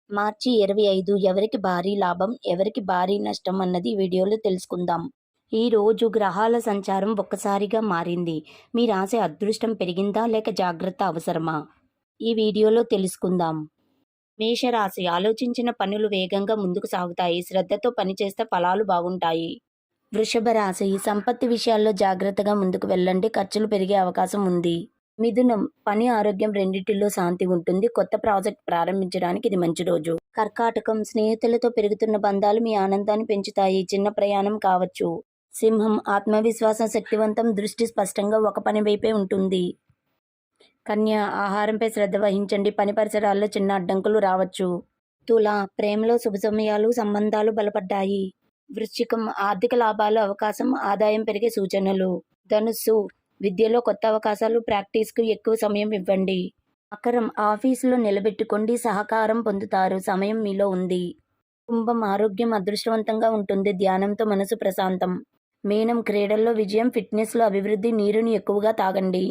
మార్చి 25 ఎవరికి భారీ లాభం, ఎవరికి భారీ నష్టం అన్నది ఈ వీడియోలో తెలుసుకుందాం. ఈ రోజు గ్రహాల సంచారం ఒక్కసారిగా మారింది. మీ రాశి అదృష్టం పెరిగిందా లేక జాగ్రత్త అవసరమా? ఈ వీడియోలో తెలుసుకుందాం. మేషరాశి ఆలోచించిన పనులు వేగంగా ముందుకు సాగుతాయి. శ్రద్ధతో పనిచేస్తే ఫలాలు బాగుంటాయి. వృషభ రాశి సంపత్తి విషయాల్లో జాగ్రత్తగా ముందుకు వెళ్ళండి. ఖర్చులు పెరిగే అవకాశం ఉంది. మిథునం పని ఆరోగ్యం రెండింటిలో శాంతి ఉంటుంది. కొత్త ప్రాజెక్ట్ ప్రారంభించడానికి ఇది మంచి రోజు. కర్కాటకం స్నేహితులతో పెరుగుతున్న బంధాలు మీ ఆనందాన్ని పెంచుతాయి. చిన్న ప్రయాణం కావచ్చు. సింహం ఆత్మవిశ్వాసం శక్తివంతం. దృష్టి స్పష్టంగా ఒక పని వైపే ఉంటుంది. కన్య ఆహారంపై శ్రద్ధ వహించండి. పని పరిసరాల్లో చిన్న అడ్డంకులు రావచ్చు. తుల ప్రేమలో శుభ సమయాలు, సంబంధాలు బలపడ్డాయి. వృశ్చికం ఆర్థిక లాభాలు అవకాశం, ఆదాయం పెరిగే సూచనలు. ధనుస్సు విద్యలో కొత్త అవకాశాలు, ప్రాక్టీస్కు ఎక్కువ సమయం ఇవ్వండి. మకరం ఆఫీసులో నిలబెట్టుకోండి, సహకారం పొందుతారు. సమయం మీలో ఉంది. కుంభం ఆరోగ్యం అదృష్టవంతంగా ఉంటుంది. ధ్యానంతో మనసు ప్రశాంతం. మీనం క్రీడల్లో విజయం, ఫిట్నెస్లో అభివృద్ధి. నీరుని ఎక్కువగా తాగండి.